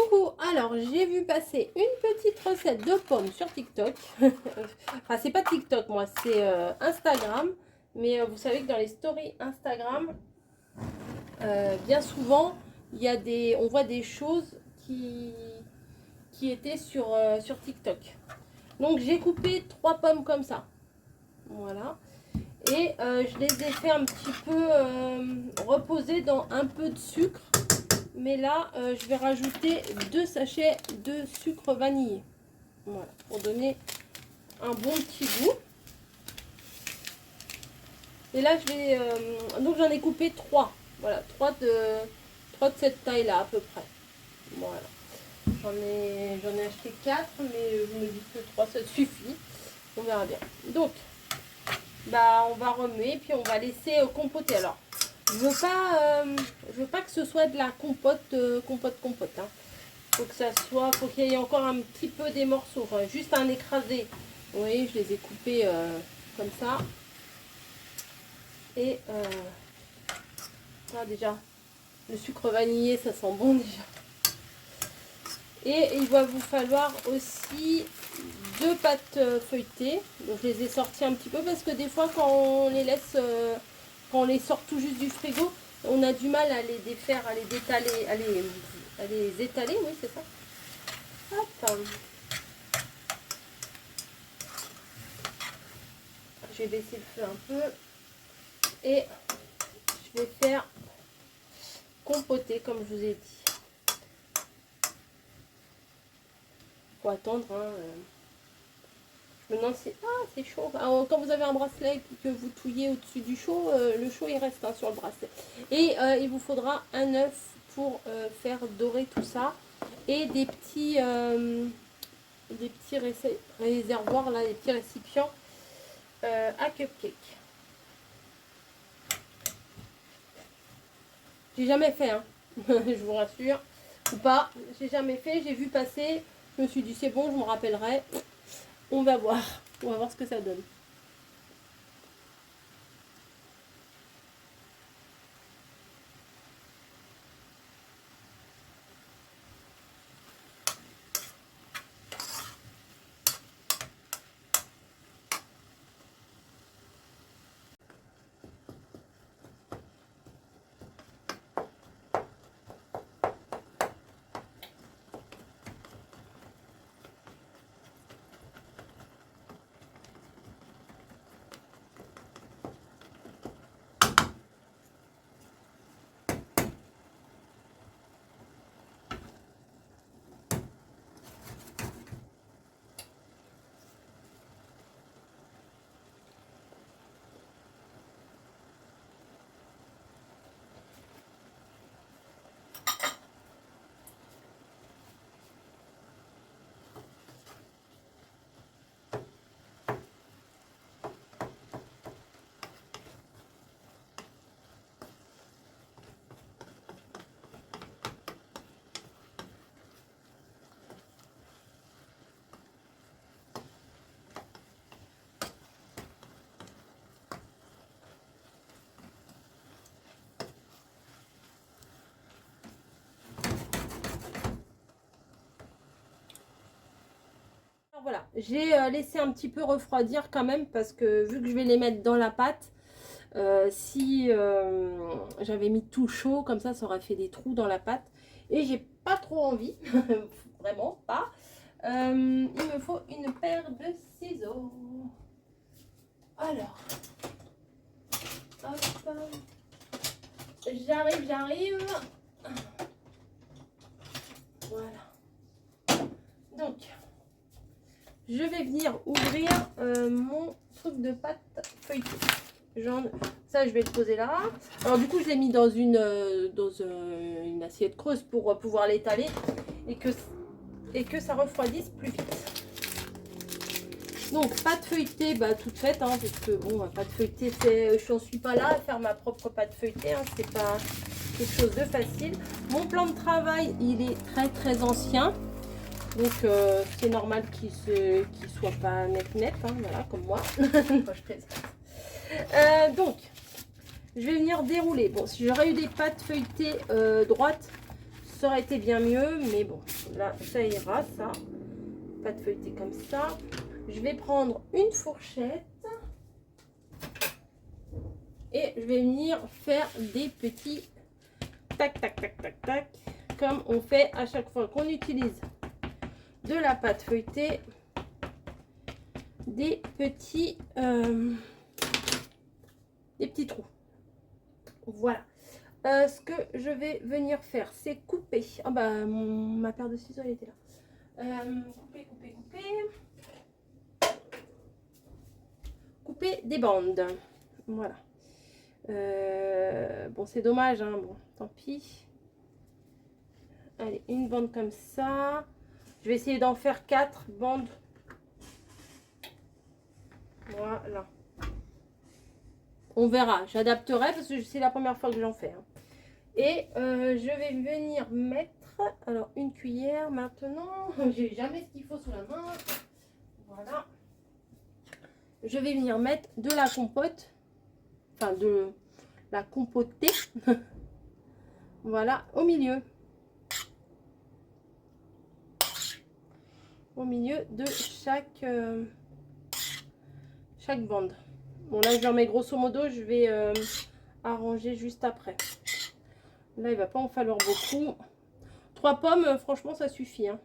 Coucou, alors j'ai vu passer une petite recette de pommes sur TikTok. Enfin, c'est pas TikTok, moi, c'est Instagram. Mais vous savez que dans les stories Instagram, bien souvent, il y a on voit des choses qui étaient sur TikTok. Donc j'ai coupé 3 pommes comme ça. Voilà. Et je les ai fait un petit peu reposer dans un peu de sucre. Mais là, je vais rajouter 2 sachets de sucre vanillé. Voilà, pour donner un bon petit goût. Et là, je vais... donc, j'en ai coupé 3. Voilà, 3 de cette taille-là, à peu près. Voilà. J'en ai acheté 4, mais je me dis que 3, ça suffit. On verra bien. Donc, bah, on va remuer, puis on va laisser compoter. Alors, je veux pas que ce soit de la compote, compote. Hein. Faut qu'il y ait encore un petit peu des morceaux, enfin, juste un écrasé. Vous voyez, je les ai coupés comme ça. Et là déjà, le sucre vanillé, ça sent bon déjà. Et il va vous falloir aussi 2 pâtes feuilletées. Donc je les ai sorties un petit peu parce que des fois quand on les laisse, quand on les sort tout juste du frigo, on a du mal à les défaire, à les détaler, à les étaler, oui c'est ça. Hop. Je vais baisser le feu un peu et je vais faire compoter comme je vous ai dit. Faut attendre. Hein. Je me demande si... Ah, c'est chaud. Alors, quand vous avez un bracelet et que vous touillez au-dessus du chaud, le chaud il reste hein, sur le bracelet. Et il vous faudra un œuf pour faire dorer tout ça. Et des petits réservoirs, là, des petits récipients à cupcake. J'ai jamais fait, hein. Je vous rassure. Ou pas, j'ai jamais fait. J'ai vu passer. Je me suis dit, c'est bon, je me rappellerai. On va voir. On va voir ce que ça donne. Voilà, j'ai laissé un petit peu refroidir quand même parce que vu que je vais les mettre dans la pâte, si j'avais mis tout chaud comme ça aurait fait des trous dans la pâte et j'ai pas trop envie, vraiment pas. Il me faut une paire de ciseaux. Alors, hop, j'arrive. Voilà. Donc, je vais venir ouvrir mon truc de pâte feuilletée. Ça, je vais le poser là. Alors, du coup, je l'ai mis dans une assiette creuse pour pouvoir l'étaler et que ça refroidisse plus vite. Donc, pâte feuilletée, bah, toute faite, hein, parce que bon, pâte feuilletée, je n'en suis pas là à faire ma propre pâte feuilletée. Hein, c'est pas quelque chose de facile. Mon plan de travail, il est très ancien. Donc c'est normal qu'il soit pas net, hein, voilà, comme moi. Moi, je plaisante. Donc, je vais venir dérouler. Bon, si j'aurais eu des pâtes feuilletées droites, ça aurait été bien mieux, mais bon, là, ça ira, ça. Pâte feuilletée comme ça. Je vais prendre une fourchette. Et je vais venir faire des petits tac, tac, tac, tac, tac. Comme on fait à chaque fois qu'on utilise de la pâte feuilletée. Des petits trous. Voilà. Ce que je vais venir faire, c'est couper. Ah bah, ma paire de ciseaux, elle était là. Couper, couper, couper. Couper des bandes. Voilà. Bon, c'est dommage, hein. Bon, tant pis. Allez, une bande comme ça. Je vais essayer d'en faire 4 bandes. Voilà. On verra. J'adapterai parce que c'est la première fois que j'en fais. Hein. Et je vais venir mettre... Alors, une cuillère maintenant. J'ai jamais ce qu'il faut sous la main. Voilà. Je vais venir mettre de la compote. Enfin, de la compotée. Voilà, au milieu. Au milieu de chaque bande. Bon, là, je leur mets grosso modo. Je vais arranger juste après. Là, il va pas en falloir beaucoup. 3 pommes, franchement, ça suffit. Hein.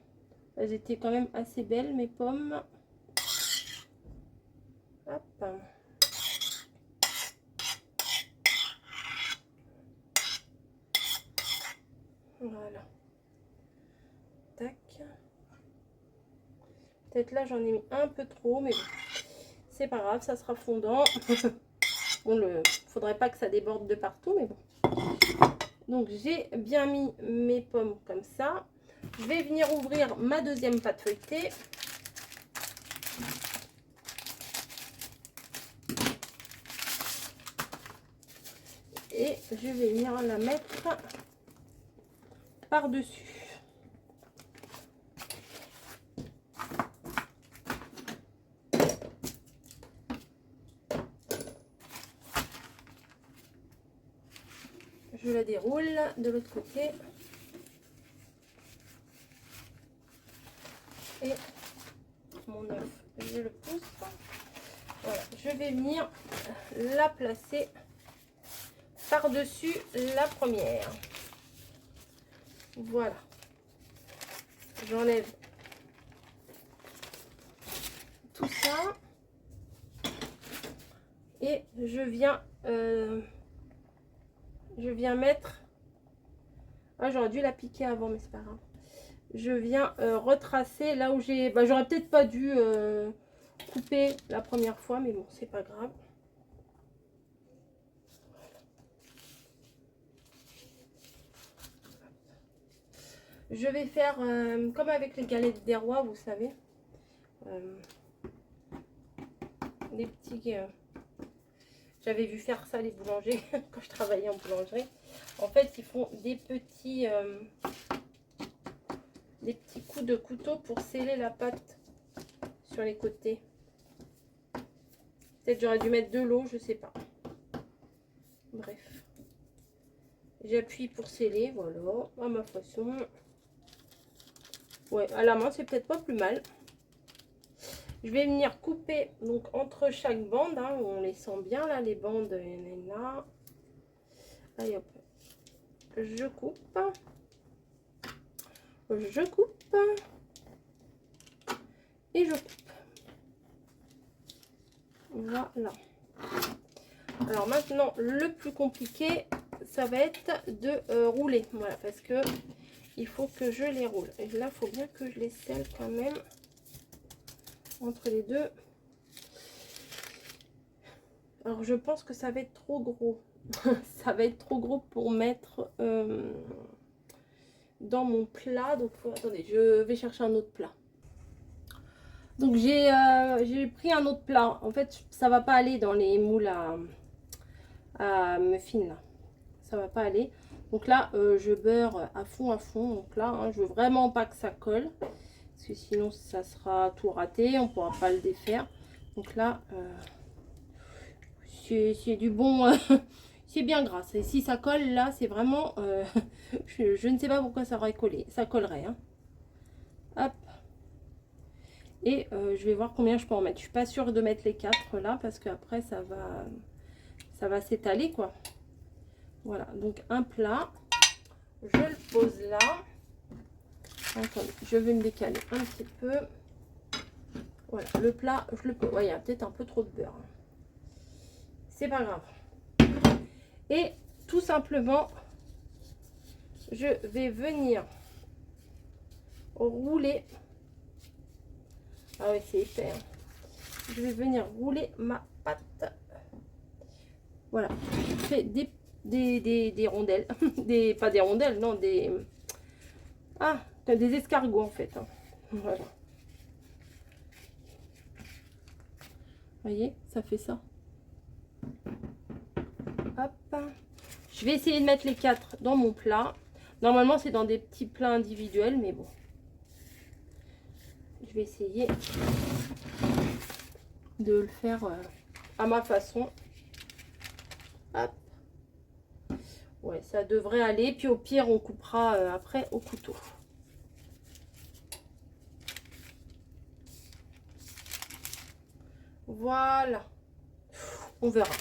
Elles étaient quand même assez belles, mes pommes. Hop. Voilà. Tac. Peut-être là, j'en ai mis un peu trop, mais bon. C'est pas grave, ça sera fondant. Bon, faudrait pas que ça déborde de partout, mais bon. Donc, j'ai bien mis mes pommes comme ça. Je vais venir ouvrir ma deuxième pâte feuilletée. Et je vais venir la mettre par-dessus. Je la déroule de l'autre côté. Et mon œuf, je le pousse. Voilà, je vais venir la placer par-dessus la première. Voilà. J'enlève tout ça. Et je viens mettre... Ah, j'aurais dû la piquer avant, mais c'est pas grave. Je viens retracer là où j'ai... Bah, j'aurais peut-être pas dû couper la première fois, mais bon, c'est pas grave. Je vais faire comme avec les galettes des rois, vous savez. Des petits... J'avais vu faire ça les boulangers quand je travaillais en boulangerie. En fait, ils font des petits coups de couteau pour sceller la pâte sur les côtés. Peut-être j'aurais dû mettre de l'eau, je sais pas. Bref. J'appuie pour sceller, voilà, à ma façon. Ouais, à la main, c'est peut-être pas plus mal. Je vais venir couper donc entre chaque bande, hein, on les sent bien là, les bandes, il y en a là. Allez hop, je coupe, et je coupe. Voilà. Alors maintenant, le plus compliqué, ça va être de rouler, voilà, parce que il faut que je les roule. Et là, il faut bien que je les scelle quand même entre les deux. Alors, je pense que ça va être trop gros. Ça va être trop gros pour mettre dans mon plat. Donc, attendez, je vais chercher un autre plat. Donc, j'ai pris un autre plat. En fait, ça va pas aller dans les moules à muffins, là. Ça va pas aller. Donc là, je beurre à fond. Donc là, hein, je veux vraiment pas que ça colle. Parce que sinon, ça sera tout raté. On pourra pas le défaire. Donc là... c'est du bon c'est bien gras. Et si ça colle, là, c'est vraiment... je ne sais pas pourquoi ça aurait collé. Ça collerait. Hein. Hop. Et je vais voir combien je peux en mettre. Je suis pas sûre de mettre les 4 là, parce qu'après, ça va s'étaler, quoi. Voilà. Donc, un plat. Je le pose là. Attendez, je vais me décaler un petit peu. Voilà, le plat, je le pose. Ouais, il y a peut-être un peu trop de beurre. C'est pas grave. Et tout simplement, je vais venir rouler. Ah oui, c'est épais. Hein. Je vais venir rouler ma pâte. Voilà. Je fais des rondelles. Pas des rondelles, non, des... Ah, des escargots en fait. Hein. Voilà. Vous voyez, ça fait ça. Hop. Je vais essayer de mettre les 4 dans mon plat. Normalement, c'est dans des petits plats individuels, mais bon. Je vais essayer de le faire à ma façon. Hop. Ouais, ça devrait aller. Puis au pire, on coupera après au couteau. Voilà. On verra.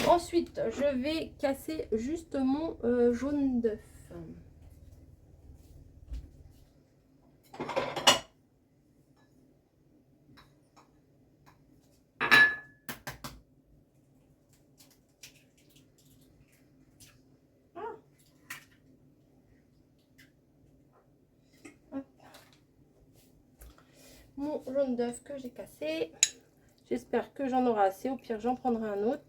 Ensuite, je vais casser juste mon jaune d'œuf. Mon jaune d'œuf que j'ai cassé. J'espère que j'en aurai assez. Au pire, j'en prendrai un autre.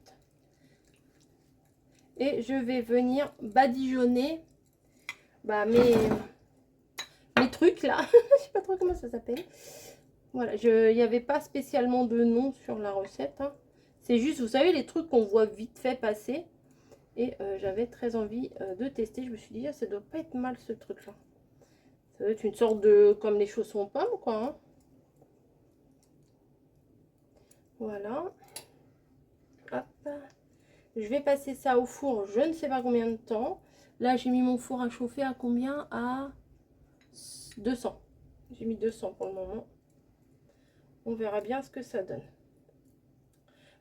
Et je vais venir badigeonner mes trucs là. Je sais pas trop comment ça s'appelle. Voilà, il n'y avait pas spécialement de nom sur la recette. Hein. C'est juste, vous savez, les trucs qu'on voit vite fait passer. Et j'avais très envie de tester. Je me suis dit, ah, ça doit pas être mal ce truc là. Ça doit être une sorte de... comme les chaussons aux pommes quoi. Hein. Voilà. Hop. Je vais passer ça au four, je ne sais pas combien de temps. Là, j'ai mis mon four à chauffer à combien? À 200. J'ai mis 200 pour le moment. On verra bien ce que ça donne.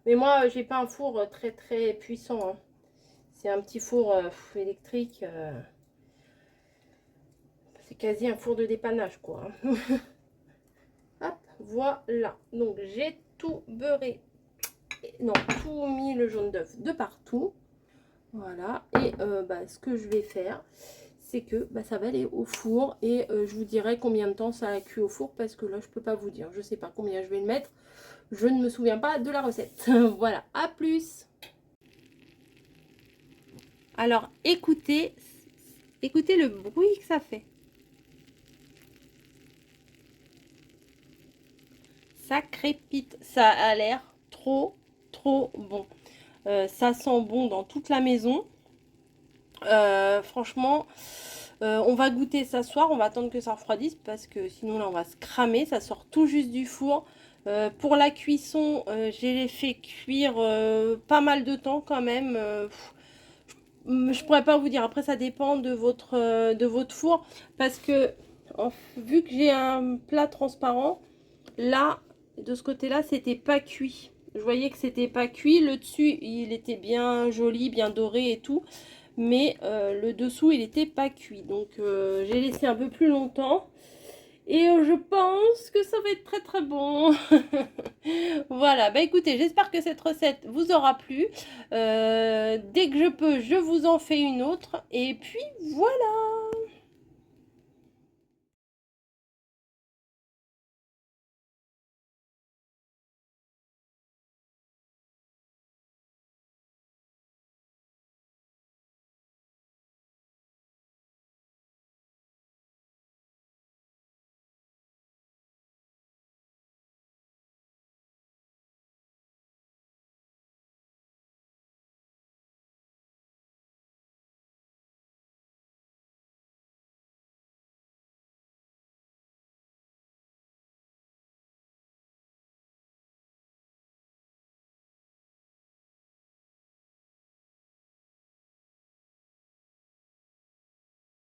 Mais moi, j'ai pas un four très très puissant. Hein. C'est un petit four électrique. C'est quasi un four de dépannage, quoi. Hop, voilà. Donc, j'ai tout beurré. Non, tout mis le jaune d'œuf de partout. Voilà. Et ce que je vais faire, c'est que ça va aller au four. Et je vous dirai combien de temps ça a cuit au four. Parce que là, je peux pas vous dire. Je sais pas combien je vais le mettre. Je ne me souviens pas de la recette. Voilà, à plus. Alors, écoutez le bruit que ça fait. Ça crépite. Ça a l'air trop bon. Ça sent bon dans toute la maison. Franchement, on va goûter ça ce soir. On va attendre que ça refroidisse parce que sinon là on va se cramer. Ça sort tout juste du four. Pour la cuisson, j'ai fait cuire pas mal de temps quand même. Je pourrais pas vous dire. Après, ça dépend de votre four parce que vu que j'ai un plat transparent, là de ce côté-là, c'était pas cuit. Je voyais que c'était pas cuit. Le dessus, il était bien joli, bien doré et tout. Mais le dessous, il était pas cuit. Donc, j'ai laissé un peu plus longtemps. Et je pense que ça va être très très bon. Voilà, écoutez, j'espère que cette recette vous aura plu. Dès que je peux, je vous en fais une autre. Et puis voilà.